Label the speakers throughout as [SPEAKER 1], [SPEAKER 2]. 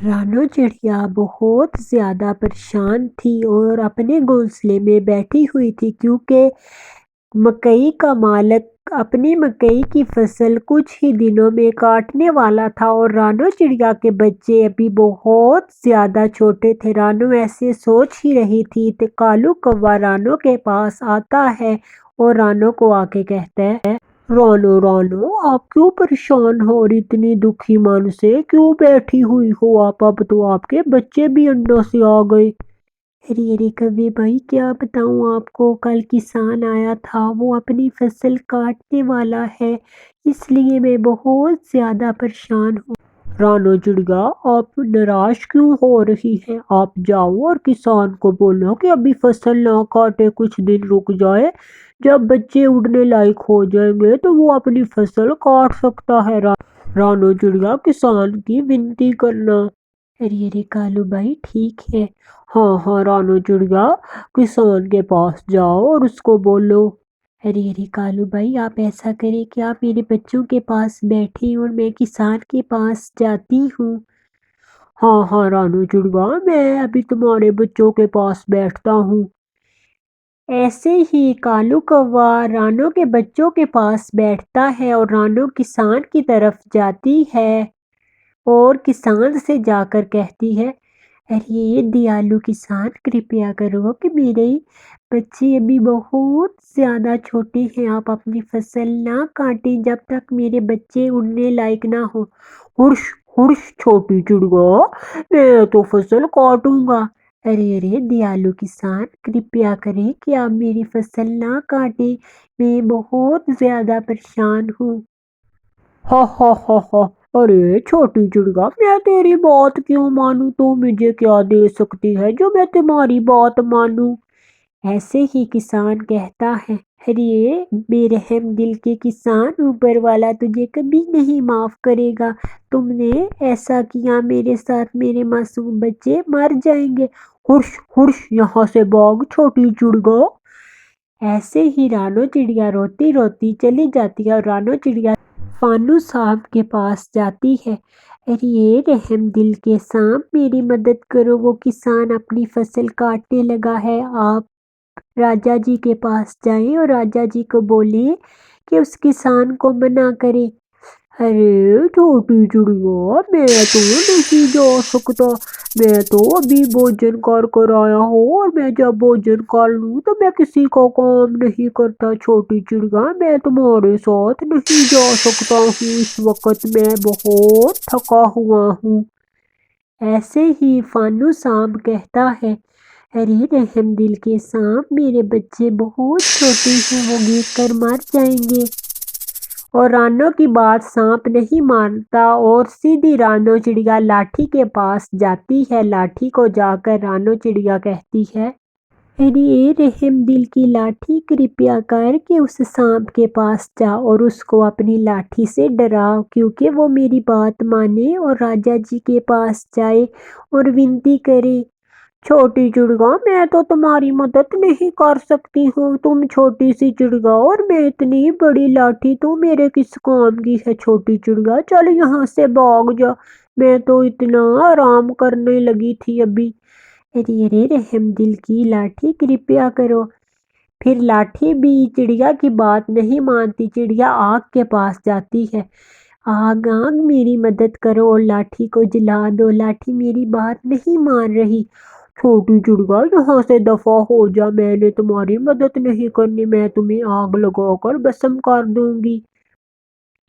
[SPEAKER 1] رانو چڑیا بہت زیادہ پریشان تھی اور اپنے گھونسلے میں بیٹھی ہوئی تھی کیونکہ مکئی کا مالک اپنی مکئی کی فصل کچھ ہی دنوں میں کاٹنے والا تھا اور رانو چڑیا کے بچے ابھی بہت زیادہ چھوٹے تھے۔ رانو ایسے سوچ ہی رہی تھی کہ کالو کوا رانو کے پاس آتا ہے اور رانو کو آ کے کہتا ہے، رانو رانو آپ کیوں پریشان ہو اور اتنی دکھی من سے کیوں بیٹھی ہوئی ہو؟ اب تو آپ کے بچے بھی انڈوں سے آ گئے۔ ارے کبھی بھائی کیا بتاؤں آپ کو، کل کسان آیا تھا، وہ اپنی فصل کاٹنے والا ہے، اس لیے میں بہت زیادہ پریشان ہوں۔ رانو چڑیا آپ ناراض کیوں ہو رہی ہیں؟ آپ جاؤ اور کسان کو بولو کہ ابھی فصل نہ کاٹے، کچھ دن رک جائے، جب بچے اڑنے لائق ہو جائیں گے تو وہ اپنی فصل کاٹ سکتا ہے۔ رانو چڑیا کسان کی ونتی کرنا۔ ارے کالو بھائی ٹھیک ہے، ہاں رانو چڑیا کسان کے پاس جاؤ اور اس کو بولو۔ ارے کالو بھائی آپ ایسا کریں کہ آپ میرے بچوں کے پاس بیٹھیں اور میں کسان کے پاس جاتی ہوں۔ ہاں رانو چڑیا میں ابھی تمہارے بچوں کے پاس بیٹھتا ہوں۔ ایسے ہی کالو کوا رانو کے بچوں کے پاس بیٹھتا ہے اور رانو کسان کی طرف جاتی ہے اور کسان سے جا کر کہتی ہے، ارے دیالو کسان کرپیا کرو کہ میرے بچے ابھی بہت زیادہ چھوٹے ہیں، آپ اپنی فصل نہ کاٹیں جب تک میرے بچے اڑنے لائق نہ ہو۔ ہرش چھوٹی چڑیا میں تو فصل کاٹوں گا۔ ارے دیالو کسان کرپیا کریں کہ آپ میری فصل نہ کاٹیں، میں بہت زیادہ پریشان ہوں۔ ہاں ارے چھوٹی چڑیا میں تیری بات کیوں مانوں؟ تو مجھے کیا دے سکتی ہے جو میں تمہاری بات مانوں؟ ایسے ہی کسان کہتا ہے، ارے بے رحم دل کے کسان، اوپر والا تجھے کبھی نہیں معاف کرے گا، تم نے ایسا کیا میرے ساتھ، میرے معصوم بچے مر جائیں گے۔ ہرش یہاں سے بھاگ چھوٹی چڑیا۔ ایسے ہی رانو چڑیا روتی روتی چلی جاتی ہے اور رانو چڑیا فانو صاحب کے پاس جاتی ہے، ارے رحم دل کے سانپ میری مدد کرو، وہ کسان اپنی فصل کاٹنے لگا ہے، آپ راجا جی کے پاس جائیں اور راجا جی کو بولیں کہ اس کسان کو منع کرے۔ ارے چھوٹی چڑیا میں تو نہیں جا سکتا، میں تو ابھی بھوجن کر آیا ہوں اور میں جب بھوجن کر لوں تو میں کسی کا کام نہیں کرتا۔ چھوٹی چڑیا میں تمہارے ساتھ نہیں جا سکتا ہوں، اس وقت میں بہت تھکا ہوا ہوں۔ ایسے ہی فانو صاحب کہتا ہے، ارے رحم دل کے سانپ میرے بچے بہت چھوٹے ہیں، وہ گر کر مر جائیں گے۔ اور رانو کی بات سانپ نہیں مانتا اور سیدھی رانو چڑیا لاٹھی کے پاس جاتی ہے۔ لاٹھی کو جا کر رانو چڑیا کہتی ہے، ارے رحم دل کی لاٹھی کرپیا کر کے اس سانپ کے پاس جا اور اس کو اپنی لاٹھی سے ڈراؤ کیونکہ وہ میری بات مانے اور راجا جی کے پاس جائے اور ونتی کرے۔ چھوٹی چڑیا میں تو تمہاری مدد نہیں کر سکتی ہوں، تم چھوٹی سی چڑیا اور میں اتنی بڑی لاٹھی، تو میرے کس کام کی ہے؟ چھوٹی چڑیا چل یہاں سے بھاگ جا، میں تو اتنا آرام کرنے لگی تھی ابھی۔ ارے رحم دل کی لاٹھی کرپیا کرو۔ پھر لاٹھی بھی چڑیا کی بات نہیں مانتی، چڑیا آگ کے پاس جاتی ہے، آگ میری مدد کرو اور لاٹھی کو جلا دو، لاٹھی میری بات نہیں مان رہی۔ چھوٹی چڑیا یہاں سے دفع ہو جا، میں نے تمہاری مدد نہیں کرنی، میں تمہیں آگ لگا کر بھسم کر دوں گی۔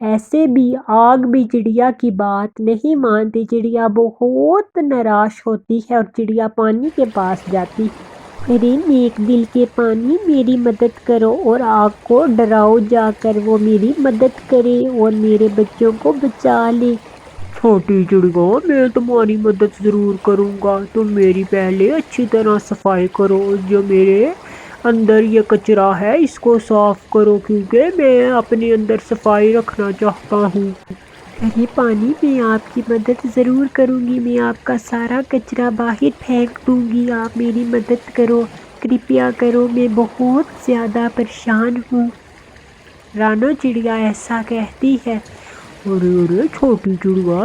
[SPEAKER 1] ایسے بھی آگ بھی چڑیا کی بات نہیں مانتی، چڑیا بہت ناراض ہوتی ہے اور چڑیا پانی کے پاس جاتی ہے، ارے نیک دل کے پانی میری مدد کرو اور آگ کو ڈراؤ جا کر وہ میری مدد کرے اور میرے بچوں کو بچا لے۔ چھوٹی چڑیا میں تمہاری مدد ضرور کروں گا، تم میری پہلے اچھی طرح صفائی کرو، جو میرے اندر یہ کچرا ہے اس کو صاف کرو کیونکہ میں اپنے اندر صفائی رکھنا چاہتا ہوں۔ ارے پانی میں آپ کی مدد ضرور کروں گی، میں آپ کا سارا کچرا باہر پھینک دوں گی، آپ میری مدد کرو، کرپیا کرو، میں بہت زیادہ پریشان ہوں۔ رانو چڑیا ایسا کہتی ہے، ارے چھوٹی چڑیا